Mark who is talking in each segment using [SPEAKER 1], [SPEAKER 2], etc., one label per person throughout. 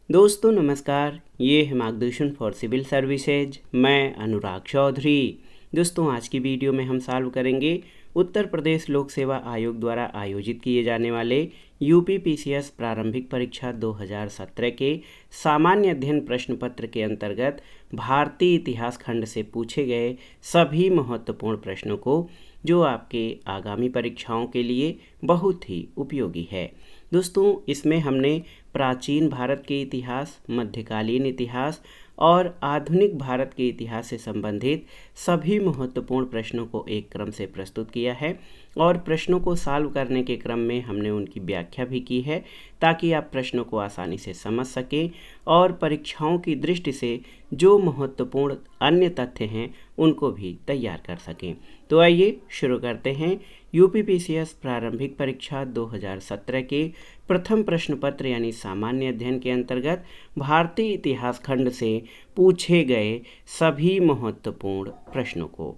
[SPEAKER 1] दोस्तों नमस्कार, ये है मार्गदर्शन फॉर सिविल सर्विसेज। मैं अनुराग चौधरी। दोस्तों आज की वीडियो में हम सॉल्व करेंगे उत्तर प्रदेश लोक सेवा आयोग द्वारा आयोजित किए जाने वाले यूपीपीसीएस प्रारंभिक परीक्षा 2017 के सामान्य अध्ययन प्रश्न पत्र के अंतर्गत भारतीय इतिहास खंड से पूछे गए सभी महत्वपूर्ण प्रश्नों को, जो आपके आगामी परीक्षाओं के लिए बहुत ही उपयोगी है। दोस्तों इसमें हमने प्राचीन भारत के इतिहास, मध्यकालीन इतिहास और आधुनिक भारत के इतिहास से संबंधित सभी महत्वपूर्ण प्रश्नों को एक क्रम से प्रस्तुत किया है और प्रश्नों को सॉल्व करने के क्रम में हमने उनकी व्याख्या भी की है, ताकि आप प्रश्नों को आसानी से समझ सकें और परीक्षाओं की दृष्टि से जो महत्वपूर्ण अन्य तथ्य हैं उनको भी तैयार कर सकें। तो आइए शुरू करते हैं यूपीपीसीएस प्रारंभिक परीक्षा 2017 के प्रथम प्रश्न पत्र यानी सामान्य अध्ययन के अंतर्गत भारतीय इतिहास खंड से पूछे गए सभी महत्वपूर्ण प्रश्नों को।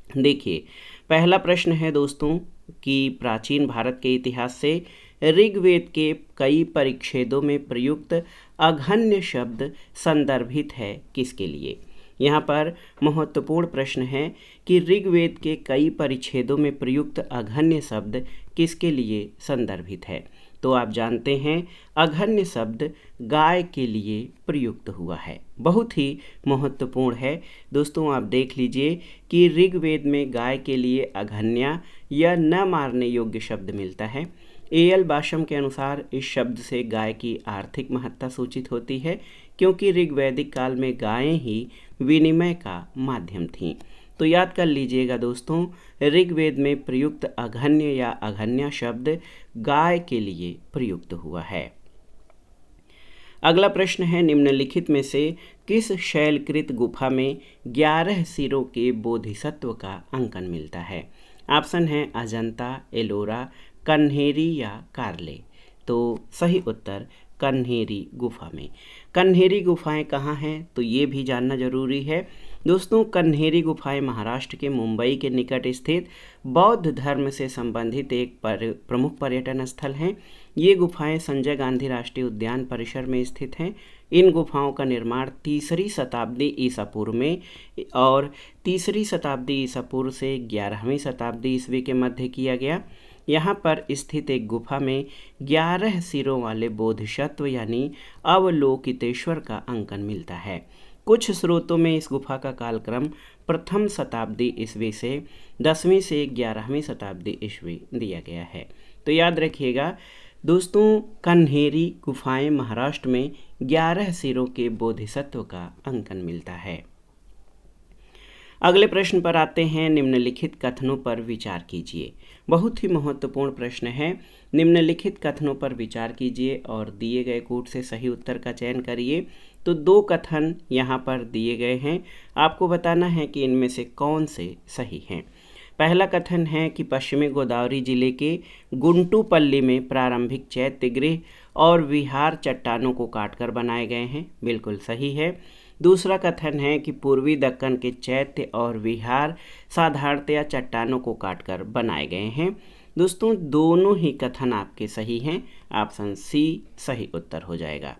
[SPEAKER 1] देखिए, पहला प्रश्न है दोस्तों कि प्राचीन भारत के इतिहास से ऋग्वेद के कई परिच्छेदों में प्रयुक्त अघन्य शब्द संदर्भित है किसके लिए। यहाँ पर महत्वपूर्ण प्रश्न है कि ऋग्वेद के कई परिच्छेदों में प्रयुक्त अघन्य शब्द किसके लिए संदर्भित है। तो आप जानते हैं अघन्य शब्द गाय के लिए प्रयुक्त हुआ है, बहुत ही महत्वपूर्ण है। दोस्तों आप देख लीजिए कि ऋग्वेद में गाय के लिए अघन्या या न मारने योग्य शब्द मिलता है। एएल बाशम के अनुसार इस शब्द से गाय की आर्थिक महत्ता सूचित होती है, क्योंकि ऋग्वैदिक काल में गायें ही विनिमय का माध्यम थीं। तो याद कर लीजिएगा दोस्तों, ऋग्वेद में प्रयुक्त अघन्य या अघन्या शब्द गाय के लिए प्रयुक्त हुआ है। अगला प्रश्न है, निम्नलिखित में से किस शैलकृत गुफा में 11 सिरों के बोधिसत्व का अंकन मिलता है। ऑप्शन है अजंता, एलोरा, कन्हेरी या कार्ले। तो सही उत्तर कन्हेरी गुफा में। कन्हेरी गुफाएं कहाँ हैं तो ये भी जानना जरूरी है। दोस्तों कन्हेरी गुफाएं महाराष्ट्र के मुंबई के निकट स्थित बौद्ध धर्म से संबंधित एक प्रमुख पर्यटन स्थल हैं। ये गुफाएं संजय गांधी राष्ट्रीय उद्यान परिसर में स्थित हैं। इन गुफाओं का निर्माण 3री शताब्दी ईसा पूर्व में और 3री शताब्दी ईसा पूर्व से 11वीं शताब्दी ईस्वी के मध्य किया गया। यहाँ पर स्थित एक गुफा में 11 सिरों वाले बोधिसत्व यानी अवलोकितेश्वर का अंकन मिलता है। कुछ स्रोतों में इस गुफा का कालक्रम प्रथम शताब्दी ईस्वी से 10वीं से 11वीं शताब्दी ईस्वी दिया गया है। तो याद रखिएगा दोस्तों, कन्हेरी गुफाएं महाराष्ट्र में 11 सिरों के बोधिसत्व का अंकन मिलता है। अगले प्रश्न पर आते हैं, निम्नलिखित कथनों पर विचार कीजिए। बहुत ही महत्वपूर्ण प्रश्न है। निम्नलिखित कथनों पर विचार कीजिए और दिए गए कूट से सही उत्तर का चयन करिए। तो 2 कथन यहाँ पर दिए गए हैं, आपको बताना है कि इनमें से कौन से सही हैं। पहला कथन है कि पश्चिमी गोदावरी जिले के गुंटूपल्ली में प्रारंभिक चैत्य गृह और विहार चट्टानों को काटकर बनाए गए हैं, बिल्कुल सही है। दूसरा कथन है कि पूर्वी दक्कन के चैत्य और विहार साधारणतया चट्टानों को काटकर बनाए गए हैं। दोस्तों दोनों ही कथन आपके सही हैं, ऑप्शन सी सही उत्तर हो जाएगा।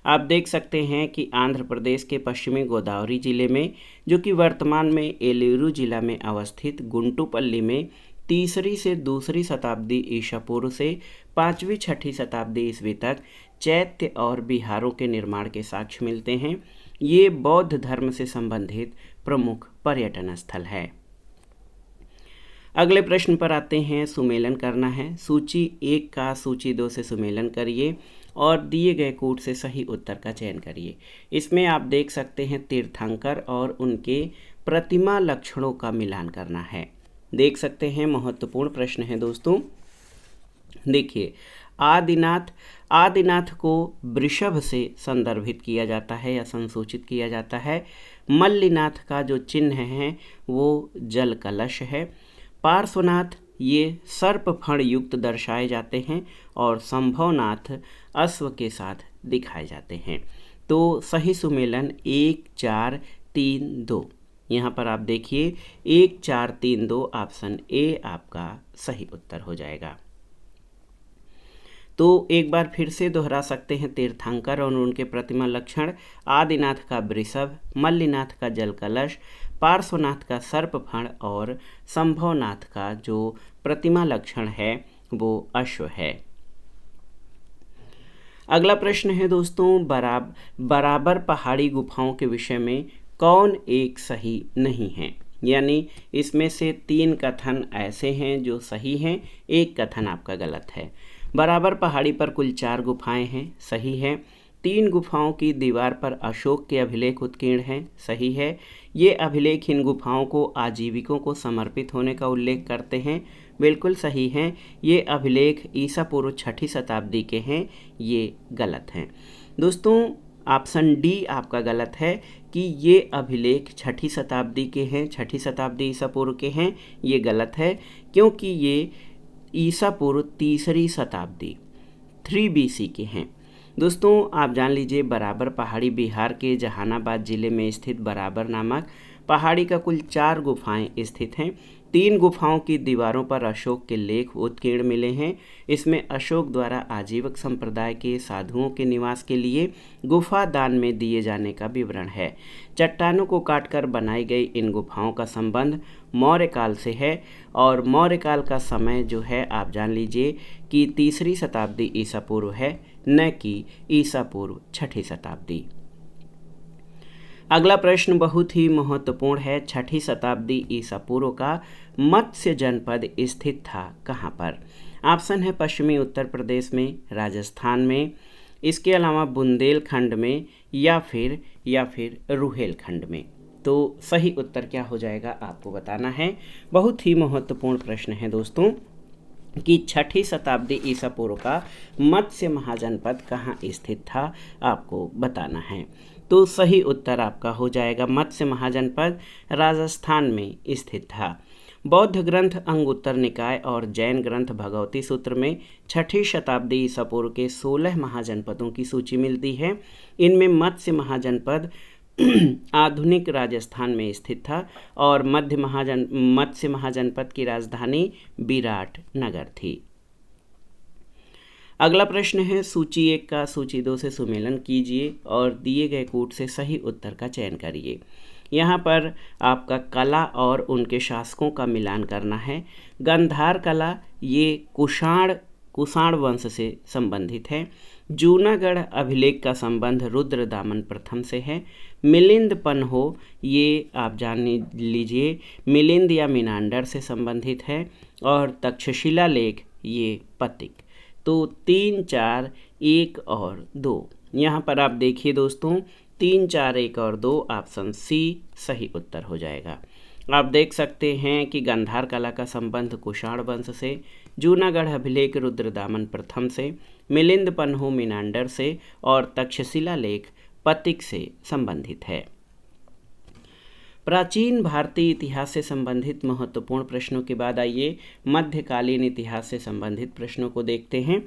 [SPEAKER 1] आप देख सकते हैं कि आंध्र प्रदेश के पश्चिमी गोदावरी जिले में, जो कि वर्तमान में एलूरू जिला में अवस्थित गुंटूपल्ली में 3री से 2री शताब्दी ईसा पूर्व से 5वीं-6वीं शताब्दी ईस्वी तक चैत्य और विहारों के निर्माण के साक्ष्य मिलते हैं। ये बौद्ध धर्म से संबंधित प्रमुख पर्यटन स्थल है। अगले प्रश्न पर आते हैं, सुमेलन करना है। सूची 1 का सूची 2 से सुमेलन करिए और दिए गए कूट से सही उत्तर का चयन करिए। इसमें आप देख सकते हैं तीर्थंकर और उनके प्रतिमा लक्षणों का मिलान करना है। देख सकते हैं महत्वपूर्ण प्रश्न है दोस्तों। देखिए, आदिनाथ को वृषभ से संदर्भित किया जाता है या संसूचित किया जाता है। मल्लिनाथ का जो चिन्ह है वो जल कलश है। पार्श्वनाथ ये सर्प फण युक्त दर्शाए जाते हैं और संभवनाथ अश्व के साथ दिखाए जाते हैं। तो सही सुमेलन 1 4 3 2। यहाँ पर आप देखिए 1 4 3 2 ऑप्शन ए आपका सही उत्तर हो जाएगा। तो एक बार फिर से दोहरा सकते हैं तीर्थंकर और उनके प्रतिमा लक्षण। आदिनाथ का वृषभ, मल्लिनाथ का जल कलश, पार्श्वनाथ का सर्पफण और संभवनाथ का जो प्रतिमा लक्षण है वो अश्व है। अगला प्रश्न है दोस्तों, बराबर पहाड़ी गुफाओं के विषय में कौन एक सही नहीं है। यानी इसमें से 3 कथन ऐसे हैं जो सही हैं, एक कथन आपका गलत है। बराबर पहाड़ी पर कुल 4 गुफाएं हैं, सही है। 3 गुफाओं की दीवार पर अशोक के अभिलेख उत्कीर्ण हैं, सही है। ये अभिलेख इन गुफाओं को आजीविकों को समर्पित होने का उल्लेख करते हैं, बिल्कुल सही हैं। ये अभिलेख ईसा पूर्व 6ठी शताब्दी के हैं, ये गलत हैं। दोस्तों ऑप्शन डी आपका गलत है कि ये अभिलेख 6ठी शताब्दी के हैं, 6ठी शताब्दी ईसा पूर्व के हैं, ये गलत है क्योंकि ये ईसा पूर्व 3री शताब्दी 3 BC के हैं। दोस्तों आप जान लीजिए, बराबर पहाड़ी बिहार के जहानाबाद जिले में स्थित बराबर नामक पहाड़ी का कुल 4 गुफाएं स्थित हैं। 3 गुफाओं की दीवारों पर अशोक के लेख उत्कीर्ण मिले हैं। इसमें अशोक द्वारा आजीवक संप्रदाय के साधुओं के निवास के लिए गुफा दान में दिए जाने का विवरण है। चट्टानों को काटकर बनाई गई इन गुफाओं का संबंध मौर्य काल से है और मौर्य काल का समय जो है आप जान लीजिए कि 3री शताब्दी ईसा पूर्व है, न कि ईसा पूर्व 6ठी शताब्दी। अगला प्रश्न बहुत ही महत्वपूर्ण है। 6ठी शताब्दी ईसा पूर्व का मत्स्य जनपद स्थित था कहाँ पर। ऑप्शन है पश्चिमी उत्तर प्रदेश में, राजस्थान में, इसके अलावा बुंदेलखंड में या फिर रुहेलखंड में। तो सही उत्तर क्या हो जाएगा आपको बताना है। बहुत ही महत्वपूर्ण प्रश्न है दोस्तों कि 6ठी शताब्दी ईसा पूर्व का मत्स्य महाजनपद कहाँ स्थित था, आपको बताना है। तो सही उत्तर आपका हो जाएगा मत्स्य महाजनपद राजस्थान में स्थित था। बौद्ध ग्रंथ अंगुत्तर निकाय और जैन ग्रंथ भगवती सूत्र में 6ठी शताब्दी ईसा पूर्व के 16 महाजनपदों की सूची मिलती है। इनमें मत्स्य महाजनपद आधुनिक राजस्थान में स्थित था और मत्स्य महाजनपद की राजधानी विराट नगर थी। अगला प्रश्न है, सूची 1 का सूची 2 से सुमेलन कीजिए और दिए गए कूट से सही उत्तर का चयन करिए। यहाँ पर आपका कला और उनके शासकों का मिलान करना है। गंधार कला ये कुषाण वंश से संबंधित है। जूनागढ़ अभिलेख का संबंध रुद्रदामन प्रथम से है। मिलिंद पन्हो ये आप जान लीजिए मिलिंद या मिनांडर से संबंधित है और तक्षशिला लेख ये पतिक। तो 3, 4, 1 और 2 यहाँ पर आप देखिए दोस्तों 3, 4, 1 और 2 ऑप्शन सी सही उत्तर हो जाएगा। आप देख सकते हैं कि गंधार कला का संबंध कुषाण वंश से, जूनागढ़ अभिलेख रुद्रदामन प्रथम से, मिलिंद पन्हो मिनांडर से और तक्षशिला लेख पतिक से संबंधित है। प्राचीन भारतीय इतिहास से संबंधित महत्वपूर्ण प्रश्नों के बाद आइए मध्यकालीन इतिहास से संबंधित प्रश्नों को देखते हैं।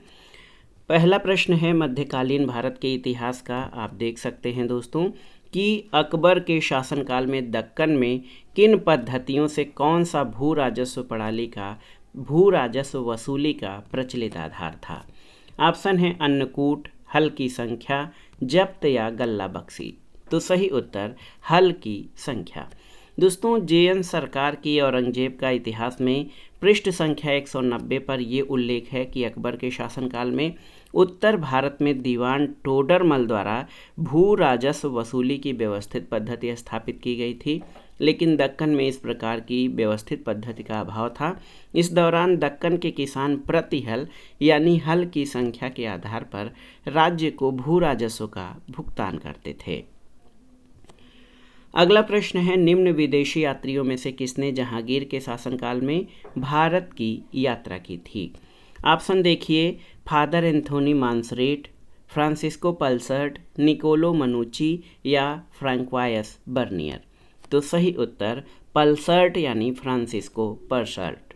[SPEAKER 1] पहला प्रश्न है मध्यकालीन भारत के इतिहास का। आप देख सकते हैं दोस्तों कि अकबर के शासनकाल में दक्कन में किन पद्धतियों से कौन सा भू राजस्व वसूली का प्रचलित आधार था। ऑप्शन है अन्नकूट, हल की संख्या, जब्त या गल्ला बख्शी। तो सही उत्तर हल की संख्या। दोस्तों JN सरकार की औरंगजेब का इतिहास में पृष्ठ संख्या 190 पर यह उल्लेख है कि अकबर के शासनकाल में उत्तर भारत में दीवान टोडरमल द्वारा भू राजस्व वसूली की व्यवस्थित पद्धति स्थापित की गई थी, लेकिन दक्कन में इस प्रकार की व्यवस्थित पद्धति का अभाव था। इस दौरान दक्कन के किसान प्रति हल यानी हल की संख्या के आधार पर राज्य को भू राजस्व का भुगतान करते थे। अगला प्रश्न है निम्न विदेशी यात्रियों में से किसने जहांगीर के शासनकाल में भारत की यात्रा की थी। ऑप्शन देखिए father Anthony मांसरेट, Francisco Pelsaert, Niccolo मनुची या फ्रैंकवायस बर्नियर। तो सही उत्तर पल्सर्ट यानी फ्रांसिस्को पल्सर्ट।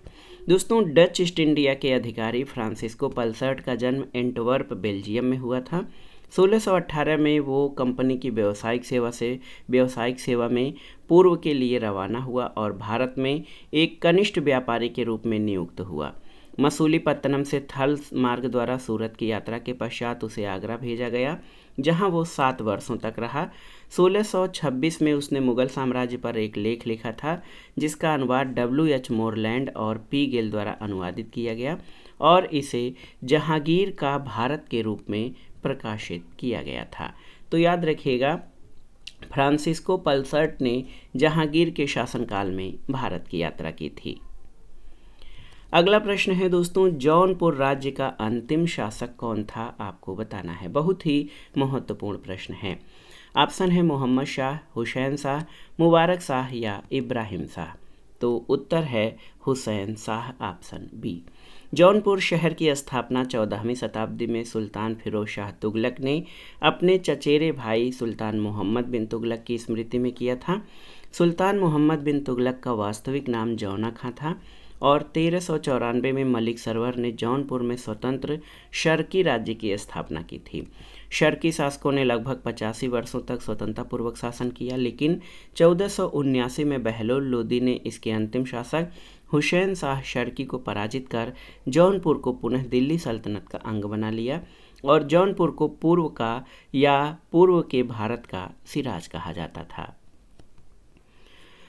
[SPEAKER 1] दोस्तों डच ईस्ट इंडिया के अधिकारी फ्रांसिस्को पल्सर्ट का जन्म एंटवर्प बेल्जियम में हुआ था। 1618 में वो कंपनी की व्यावसायिक सेवा में पूर्व के लिए रवाना हुआ और भारत में एक कनिष्ठ व्यापारी के रूप में नियुक्त हुआ। मसूलीपट्टनम से थल मार्ग द्वारा सूरत की यात्रा के पश्चात उसे आगरा भेजा गया, जहां वो 7 वर्षों तक रहा। 1626 में उसने मुगल साम्राज्य पर एक लेख लिखा था, जिसका अनुवाद W.H. मोरलैंड और P. गिल द्वारा अनुवादित किया गया और इसे जहांगीर का भारत के रूप में प्रकाशित किया गया था। तो याद रखिएगा, फ्रांसिस्को पल्सर्ट ने जहांगीर के शासनकाल में भारत की यात्रा की थी। अगला प्रश्न है दोस्तों, जौनपुर राज्य का अंतिम शासक कौन था, आपको बताना है। बहुत ही महत्वपूर्ण प्रश्न है। ऑप्शन है मोहम्मद शाह, हुसैन शाह, मुबारक शाह या इब्राहिम शाह। तो उत्तर है हुसैन शाह, ऑप्शन बी। जौनपुर शहर की स्थापना 14वीं शताब्दी में सुल्तान फिरोज शाह तुगलक ने अपने चचेरे भाई सुल्तान मोहम्मद बिन तुगलक की स्मृति में किया था। सुल्तान मोहम्मद बिन तुगलक का वास्तविक नाम जौना खां था और 1394 में मलिक सरवर ने जौनपुर में स्वतंत्र शर्की राज्य की स्थापना की थी। शर्की शासकों ने लगभग 85 वर्षों तक स्वतंत्रतापूर्वक शासन किया, लेकिन 1479 में बहलोल लोदी ने इसके अंतिम शासक हुसैन शाह शर्की को पराजित कर जौनपुर को पुनः दिल्ली सल्तनत का अंग बना लिया और जौनपुर को पूर्व का या पूर्व के भारत का सिराज कहा जाता था।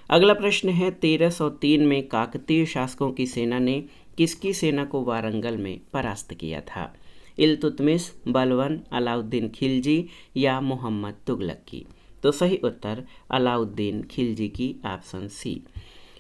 [SPEAKER 1] अगला प्रश्न है, 1303 में काकतीय शासकों की सेना ने किसकी सेना को वारंगल में परास्त किया था? इल्तुतमिश, बलबन, अलाउद्दीन खिलजी या मोहम्मद तुगलक की? तो सही उत्तर अलाउद्दीन खिलजी की, ऑप्शन सी।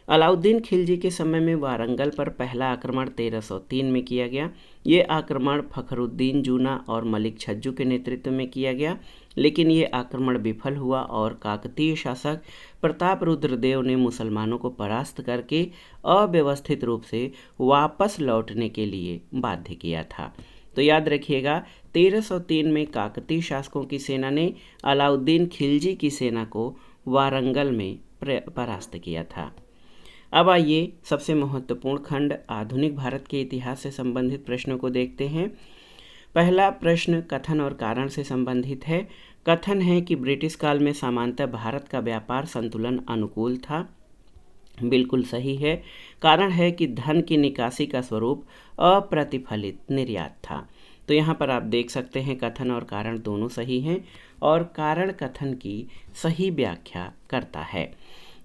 [SPEAKER 1] अलाउद्दीन खिलजी के समय में वारंगल पर पहला आक्रमण 1303 में किया गया। ये आक्रमण फखरुद्दीन जूना और मलिक छज्जू के नेतृत्व में किया गया, लेकिन ये आक्रमण विफल हुआ और काकतीय शासक प्रताप रुद्रदेव ने मुसलमानों को परास्त करके अव्यवस्थित रूप से वापस लौटने के लिए बाध्य किया था। तो याद रखिएगा, 1303 में काकतीय शासकों की सेना ने अलाउद्दीन खिलजी की सेना को वारंगल में परास्त किया था। अब आइए सबसे महत्वपूर्ण खंड आधुनिक भारत के इतिहास से संबंधित प्रश्नों को देखते हैं। पहला प्रश्न कथन और कारण से संबंधित है। कथन है कि ब्रिटिश काल में सामान्यतः भारत का व्यापार संतुलन अनुकूल था। बिल्कुल सही है। कारण है कि धन की निकासी का स्वरूप अप्रतिफलित निर्यात था। तो यहाँ पर आप देख सकते हैं कथन और कारण दोनों सही हैं और कारण कथन की सही व्याख्या करता है।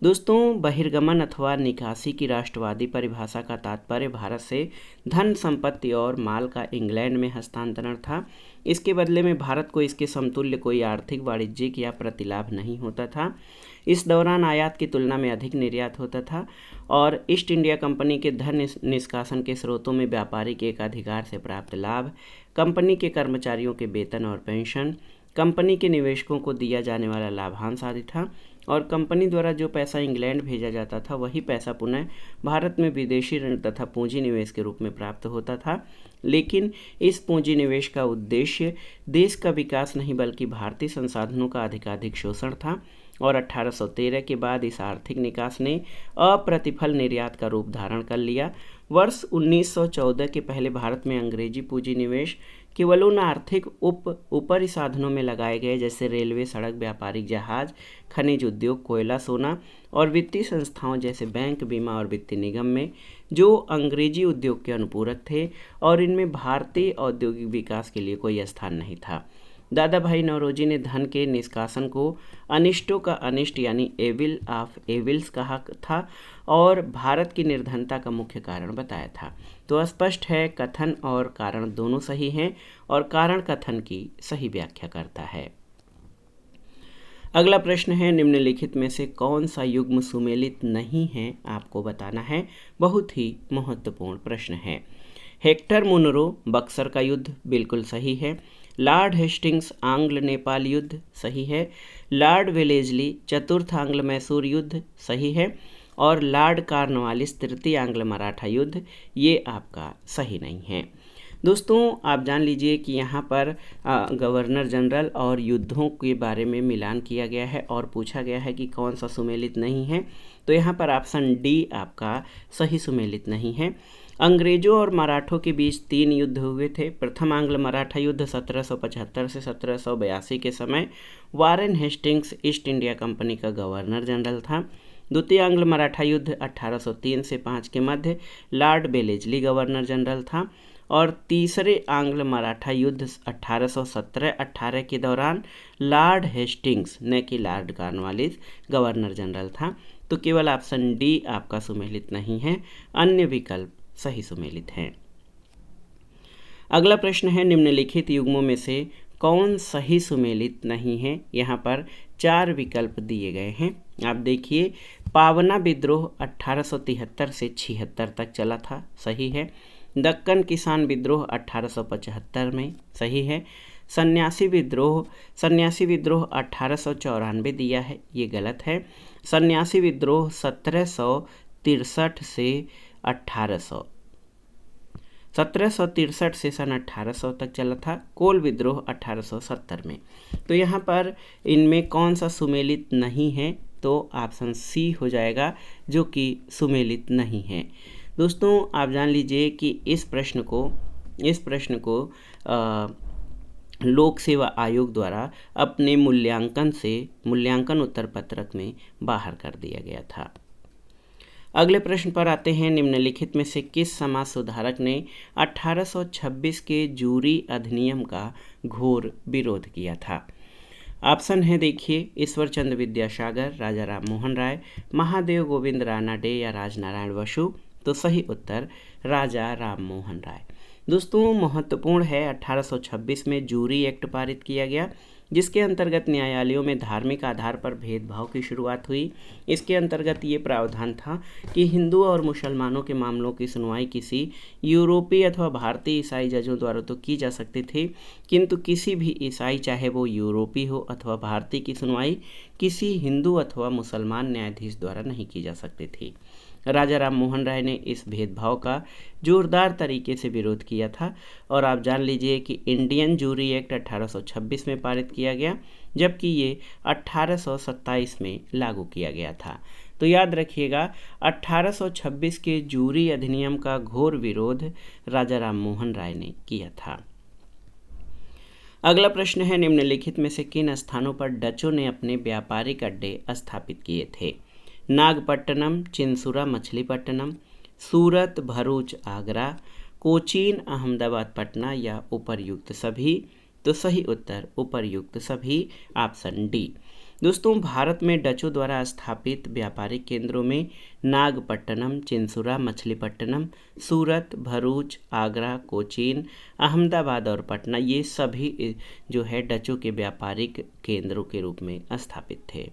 [SPEAKER 1] दोस्तों, बहिर्गमन अथवा निकासी की राष्ट्रवादी परिभाषा का तात्पर्य भारत से धन संपत्ति और माल का इंग्लैंड में हस्तांतरण था। इसके बदले में भारत को इसके समतुल्य कोई आर्थिक, वाणिज्यिक या प्रतिलाभ नहीं होता था। इस दौरान आयात की तुलना में अधिक निर्यात होता था और ईस्ट इंडिया कंपनी के धन निष्कासन के स्रोतों में व्यापारिक एकाधिकार से प्राप्त लाभ, कंपनी के कर्मचारियों के वेतन और पेंशन, कंपनी के निवेशकों को दिया जाने वाला लाभांश आदि था और कंपनी द्वारा जो पैसा इंग्लैंड भेजा जाता था वही पैसा पुनः भारत में विदेशी ऋण तथा पूंजी निवेश के रूप में प्राप्त होता था। लेकिन इस पूंजी निवेश का उद्देश्य देश का विकास नहीं बल्कि भारतीय संसाधनों का अधिकाधिक शोषण था और 1813 के बाद इस आर्थिक निकास ने अप्रतिफल निर्यात का रूप धारण कर लिया। वर्ष 1914 के पहले भारत में अंग्रेजी पूंजी निवेश केवल उन आर्थिक ऊपरी साधनों में लगाए गए जैसे रेलवे, सड़क, व्यापारिक जहाज, खनिज उद्योग, कोयला, सोना और वित्तीय संस्थाओं जैसे बैंक, बीमा और वित्तीय निगम में, जो अंग्रेजी उद्योग के अनुपूरक थे और इनमें भारतीय औद्योगिक विकास के लिए कोई स्थान नहीं था। दादा भाई नौरोजी ने धन के निष्कासन को अनिष्टों का अनिष्ट यानी एविल ऑफ एविल्स कहा था और भारत की निर्धनता का मुख्य कारण बताया था। तो स्पष्ट है कथन और कारण दोनों सही हैं और कारण कथन की सही व्याख्या करता है। अगला प्रश्न है, निम्नलिखित में से कौन सा युग्म सुमेलित नहीं है, आपको बताना है। बहुत ही महत्वपूर्ण प्रश्न है। हेक्टर मुनरो, बक्सर का युद्ध, बिल्कुल सही है। लॉर्ड हेस्टिंग्स, आंग्ल नेपाल युद्ध, सही है। लॉर्ड वेलेस्ली, चतुर्थ आंग्ल मैसूर युद्ध, सही है। और लॉर्ड कॉर्नवालिस, तृतीय आंग्ल मराठा युद्ध, ये आपका सही नहीं है। दोस्तों, आप जान लीजिए कि यहाँ पर गवर्नर जनरल और युद्धों के बारे में मिलान किया गया है और पूछा गया है कि कौन सा सुमेलित नहीं है। तो यहाँ पर ऑप्शन डी आपका सही सुमेलित नहीं है। अंग्रेजों और मराठों के बीच 3 युद्ध हुए थे। प्रथम आंग्ल मराठा युद्ध 1775 से 1782 के समय Warren Hastings east India company का गवर्नर जनरल था। द्वितीय आंग्ल मराठा युद्ध 1803 से 5 के मध्य लॉर्ड बेलेजली गवर्नर जनरल था। और तीसरे आंग्ल मराठा युद्ध 1817-18 के दौरान लॉर्ड हेस्टिंग्स न कि लॉर्ड कॉर्नवालिस गवर्नर जनरल था। तो केवल ऑप्शन डी आपका सुमेलित नहीं है, अन्य विकल्प सही सुमेलित हैं। अगला प्रश्न है, निम्नलिखित युग्मों में से कौन सही सुमेलित नहीं है। यहाँ पर 4 विकल्प दिए गए हैं। आप देखिए, पावना विद्रोह 1873 से 76 तक चला था, सही है। दक्कन किसान विद्रोह 1875 में, सही है। सन्यासी विद्रोह 1894 दिया है, ये गलत है। सन्यासी विद्रोह 1763 से 1763 से सन 1800 तक चला था। कोल विद्रोह 1870 में। तो यहाँ पर इनमें कौन सा सुमेलित नहीं है, तो ऑप्शन सी हो जाएगा, जो कि सुमेलित नहीं है। दोस्तों आप जान लीजिए कि इस प्रश्न को लोक सेवा आयोग द्वारा अपने मूल्यांकन उत्तर पत्रक में बाहर कर दिया गया था। अगले प्रश्न पर आते हैं, निम्नलिखित में से किस समाज सुधारक ने 1826 के जूरी अधिनियम का घोर विरोध किया था। ऑप्शन है देखिए, ईश्वर चंद्र विद्यासागर, राजा राम मोहन राय, महादेव गोविंद रानाडे या राजनारायण बसु। तो सही उत्तर राजा राम मोहन राय। दोस्तों महत्वपूर्ण है, 1826 में जूरी एक्ट पारित किया गया, जिसके अंतर्गत न्यायालयों में धार्मिक आधार पर भेदभाव की शुरुआत हुई। इसके अंतर्गत ये प्रावधान था कि हिंदू और मुसलमानों के मामलों की सुनवाई किसी यूरोपीय अथवा भारतीय ईसाई जजों द्वारा तो की जा सकती थी, किंतु किसी भी ईसाई, चाहे वो यूरोपीय हो अथवा भारतीय, की सुनवाई किसी हिंदू अथवा मुसलमान न्यायाधीश द्वारा नहीं की जा सकती थी। राजा राम मोहन राय ने इस भेदभाव का जोरदार तरीके से विरोध किया था। और आप जान लीजिए कि इंडियन जूरी एक्ट 1826 में पारित किया गया, जबकि ये 1827 में लागू किया गया था। तो याद रखिएगा, 1826 के जूरी अधिनियम का घोर विरोध राजा राम मोहन राय ने किया था। अगला प्रश्न है, निम्नलिखित में से किन स्थानों पर डचों ने अपने व्यापारिक अड्डे स्थापित किए थे। नागपट्टनम, चिंसुरा, मछलीपट्टनम, सूरत, भरूच, आगरा, कोचीन, अहमदाबाद, पटना या उपर्युक्त सभी। तो सही उत्तर उपर्युक्त सभी, ऑप्शन डी। दोस्तों भारत में डचों द्वारा स्थापित व्यापारिक केंद्रों में नागपट्टनम, चिंसुरा, मछलीपट्टनम, सूरत, भरूच, आगरा, कोचीन, अहमदाबाद और पटना, ये सभी जो है डचों के व्यापारिक केंद्रों के रूप में स्थापित थे।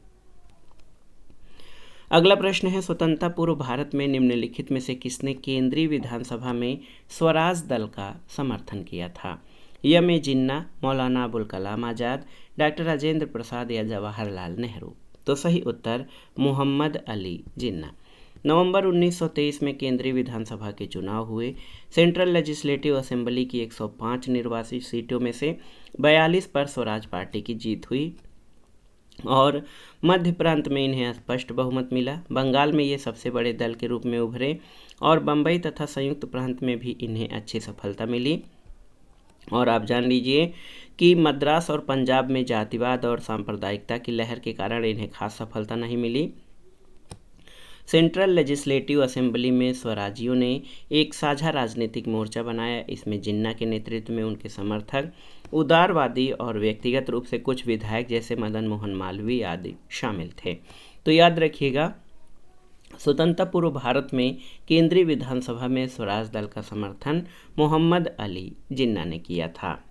[SPEAKER 1] अगला प्रश्न है, स्वतंत्रता पूर्व भारत में निम्नलिखित में से किसने केंद्रीय विधानसभा में स्वराज दल का समर्थन किया था। यम जिन्ना, मौलाना अबुल कलाम आज़ाद, डॉक्टर राजेंद्र प्रसाद या जवाहरलाल नेहरू। तो सही उत्तर मोहम्मद अली जिन्ना। नवंबर 1923 में केंद्रीय विधानसभा के चुनाव हुए। सेंट्रल लेजिस्लेटिव असेंबली की 105 निर्वाचित सीटों में से 42 पर स्वराज पार्टी की जीत हुई और मध्य प्रांत में इन्हें स्पष्ट बहुमत मिला। बंगाल में ये सबसे बड़े दल के रूप में उभरे और बम्बई तथा संयुक्त प्रांत में भी इन्हें अच्छी सफलता मिली। और आप जान लीजिए कि मद्रास और पंजाब में जातिवाद और सांप्रदायिकता की लहर के कारण इन्हें खास सफलता नहीं मिली। सेंट्रल लेजिस्लेटिव असेंबली में स्वराजियों ने एक साझा राजनीतिक मोर्चा बनाया। इसमें जिन्ना के नेतृत्व में उनके समर्थक, उदारवादी और व्यक्तिगत रूप से कुछ विधायक जैसे मदन मोहन मालवीय आदि शामिल थे। तो याद रखिएगा, स्वतंत्रता पूर्व भारत में केंद्रीय विधानसभा में स्वराज दल का समर्थन मोहम्मद अली जिन्ना ने किया था।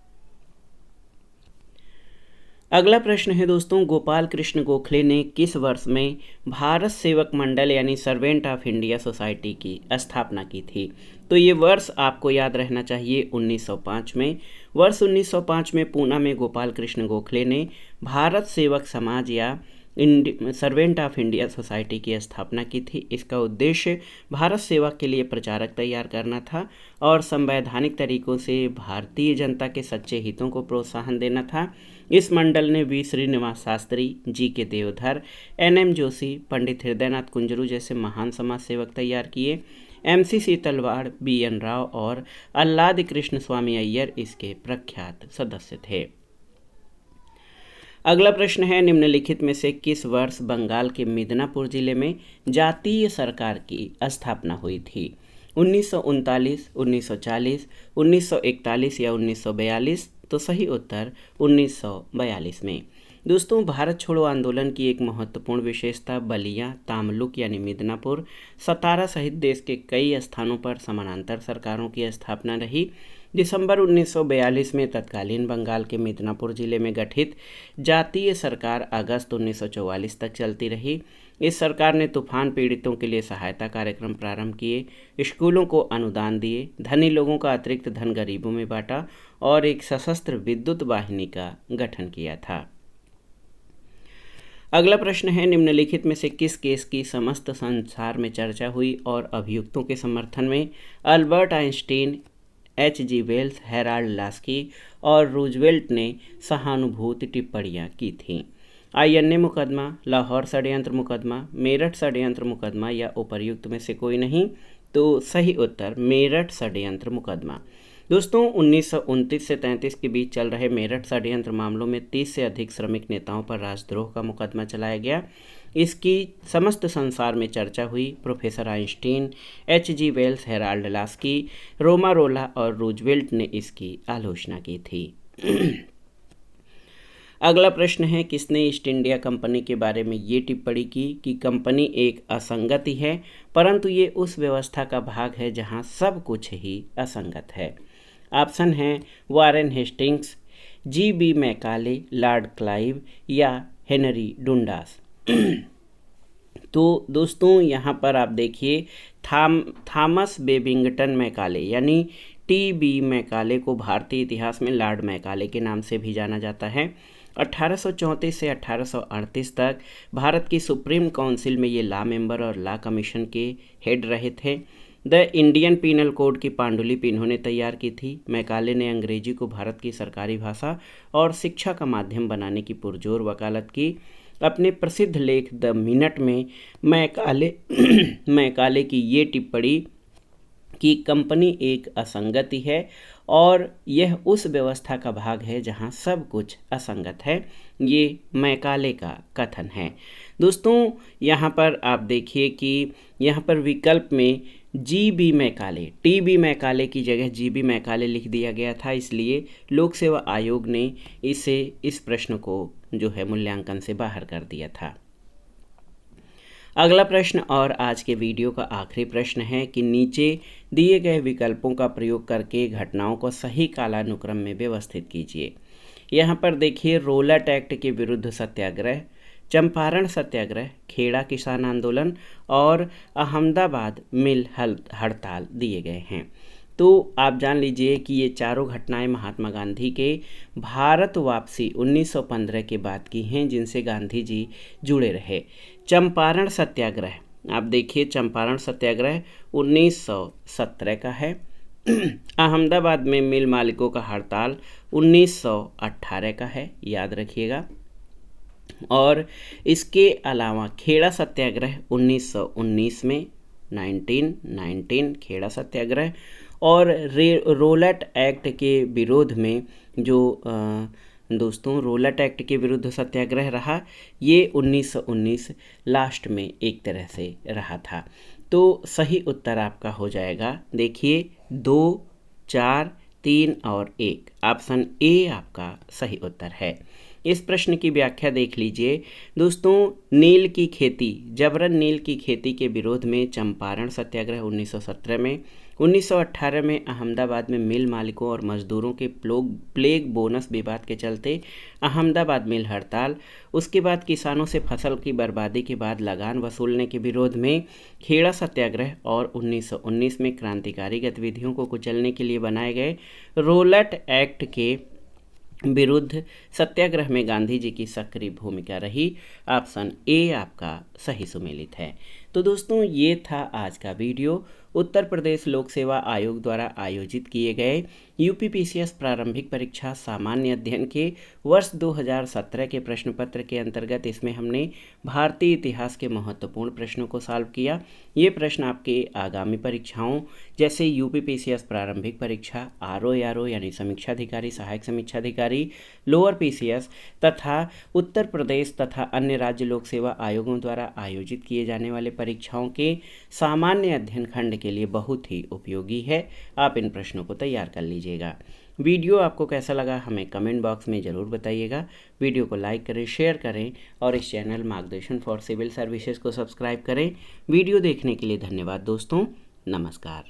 [SPEAKER 1] अगला प्रश्न है दोस्तों, गोपाल कृष्ण गोखले ने किस वर्ष में भारत सेवक मंडल यानी सर्वेंट ऑफ इंडिया सोसाइटी की स्थापना की थी। तो ये वर्ष आपको याद रहना चाहिए 1905 में। वर्ष 1905 में पूना में गोपाल कृष्ण गोखले ने भारत सेवक समाज या सर्वेंट ऑफ इंडिया सोसाइटी की स्थापना की थी। इसका उद्देश्य भारत सेवा के लिए प्रचारक तैयार करना था और संवैधानिक तरीकों से भारतीय जनता के सच्चे हितों को प्रोत्साहन देना था। इस मंडल ने वी श्रीनिवास शास्त्री, जी के देवधर, एन.एम. जोशी, पंडित हृदयनाथ कुंजरू जैसे महान समाज सेवक तैयार किए। एम.सी. तलवाड़, बी.एन. राव और अल्लाद कृष्ण स्वामी अय्यर इसके प्रख्यात सदस्य थे। अगला प्रश्न है, निम्नलिखित में से किस वर्ष बंगाल के मिदनापुर जिले में जातीय सरकार की स्थापना हुई थी? 1939, 1940, 1941 या 1942? तो सही उत्तर 1942 में। दोस्तों, भारत छोड़ो आंदोलन की एक महत्वपूर्ण विशेषता बलिया, तामलुक यानी मिदनापुर, सतारा सहित देश के कई स्थानों पर समानांतर सरकारों की स्थापना रही। दिसंबर 1942 में तत्कालीन बंगाल के मिदनापुर जिले में गठित जातीय सरकार अगस्त 1944 तक चलती रही। इस सरकार ने तूफान पीड़ितों के लिए सहायता कार्यक्रम प्रारंभ किए, स्कूलों को अनुदान दिए, धनी लोगों का अतिरिक्त धन गरीबों में बांटा और एक सशस्त्र विद्युत वाहिनी का गठन किया था। अगला प्रश्न है, निम्नलिखित में से किस केस की समस्त संसार में चर्चा हुई और अभियुक्तों के समर्थन में Albert Einstein, H.G. Wells, Harold Laski और रूजवेल्ट ने सहानुभूति टिप्पणियाँ की थीं? INA मुकदमा, लाहौर षड्यंत्र मुकदमा, मेरठ षड्यंत्र मुकदमा या उपर्युक्त में से कोई नहीं? तो सही उत्तर मेरठ षड्यंत्र मुकदमा। दोस्तों, 1929 से 33 के बीच चल रहे मेरठ षड्यंत्र मामलों में 30 से अधिक श्रमिक नेताओं पर राजद्रोह का मुकदमा चलाया गया। इसकी समस्त संसार में चर्चा हुई। Professor Einstein, H.G. Wells, Harold Laski, Romain Rolland और रूजवेल्ट ने इसकी आलोचना की थी। अगला प्रश्न है, किसने ईस्ट इंडिया कंपनी के बारे में ये टिप्पणी की कि कंपनी एक असंगति है, परंतु ये उस व्यवस्था का भाग है जहाँ सब कुछ ही असंगत है? ऑप्शन हैं Warren Hastings, G.B. Macaulay, Lord Clive या हेनरी डुंडास। तो दोस्तों, यहाँ पर आप देखिए थॉमस बेबिंगटन मैकाले यानी T.B. मैकाले को भारतीय इतिहास में लॉर्ड मैकाले के नाम से भी जाना जाता है। 1834 से 1838 तक भारत की सुप्रीम काउंसिल में ये लॉ मेंबर और लॉ कमीशन के हेड रहे थे। द इंडियन पीनल कोड की पांडुलिपि इन्होंने तैयार की थी। मैकाले ने अंग्रेजी को भारत की सरकारी भाषा और शिक्षा का माध्यम बनाने की पुरजोर वकालत की। अपने प्रसिद्ध लेख द मिनट में मैकाले की ये टिप्पणी कि कंपनी एक असंगति है और यह उस व्यवस्था का भाग है जहां सब कुछ असंगत है, ये मैकाले का कथन है। दोस्तों, यहाँ पर आप देखिए कि यहाँ पर विकल्प में G.B. Macaulay, T.B. मैकाले की जगह G.B. मैकाले लिख दिया गया था, इसलिए लोक सेवा आयोग ने इस प्रश्न को जो है मूल्यांकन से बाहर कर दिया था। अगला प्रश्न और आज के वीडियो का आखिरी प्रश्न है कि नीचे दिए गए विकल्पों का प्रयोग करके घटनाओं को सही कालानुक्रम में व्यवस्थित कीजिए। यहाँ पर देखिए, रोलट एक्ट के विरुद्ध सत्याग्रह, चंपारण सत्याग्रह, खेड़ा किसान आंदोलन और अहमदाबाद मिल हड़ताल दिए गए हैं। तो आप जान लीजिए कि ये चारों घटनाएं महात्मा गांधी के भारत वापसी 1915 के बाद की हैं, जिनसे गांधी जी जुड़े रहे। चंपारण सत्याग्रह, आप देखिए, चंपारण सत्याग्रह 1917 का है। अहमदाबाद में मिल मालिकों का हड़ताल 1918 का है, याद रखिएगा। और इसके अलावा खेड़ा सत्याग्रह 1919 में, 1919 खेड़ा सत्याग्रह। और रोलट एक्ट के विरोध में जो दोस्तों रोलट एक्ट के विरुद्ध सत्याग्रह रहा, ये 1919 लास्ट में एक तरह से रहा था। तो सही उत्तर आपका हो जाएगा, देखिए 2, 4, 3 और 1, ऑप्शन ए आपका सही उत्तर है। इस प्रश्न की व्याख्या देख लीजिए। दोस्तों, नील की खेती, जबरन नील की खेती के विरोध में चंपारण सत्याग्रह 1917 में, 1918 में अहमदाबाद में मिल मालिकों और मजदूरों के प्लेग बोनस विवाद के चलते अहमदाबाद मिल हड़ताल, उसके बाद किसानों से फसल की बर्बादी के बाद लगान वसूलने के विरोध में खेड़ा सत्याग्रह और 1919 में क्रांतिकारी गतिविधियों को कुचलने के लिए बनाए गए रोलट एक्ट के विरुद्ध सत्याग्रह में गांधी जी की सक्रिय भूमिका रही। ऑप्शन ए आपका सही सुमेलित है। तो दोस्तों, ये था आज का वीडियो। उत्तर प्रदेश लोक सेवा आयोग द्वारा आयोजित किए गए यूपीपीसीएस प्रारंभिक परीक्षा सामान्य अध्ययन के वर्ष 2017 के प्रश्न पत्र के अंतर्गत इसमें हमने भारतीय इतिहास के महत्वपूर्ण प्रश्नों को सॉल्व किया। ये प्रश्न आपके आगामी परीक्षाओं जैसे यूपीपीसीएस प्रारंभिक परीक्षा, आरओ यानी समीक्षा अधिकारी, सहायक समीक्षा अधिकारी, लोअर पीसीएस तथा उत्तर प्रदेश तथा अन्य राज्य लोक सेवा आयोगों द्वारा आयोजित किए जाने वाले परीक्षाओं के सामान्य अध्ययन खंड के लिए बहुत ही उपयोगी है। आप इन प्रश्नों को तैयार कर लीजिएगा। वीडियो आपको कैसा लगा हमें कमेंट बॉक्स में ज़रूर बताइएगा। वीडियो को लाइक करें, शेयर करें और इस चैनल मार्गदर्शन फॉर सिविल सर्विसेज को सब्सक्राइब करें। वीडियो देखने के लिए धन्यवाद दोस्तों। नमस्कार।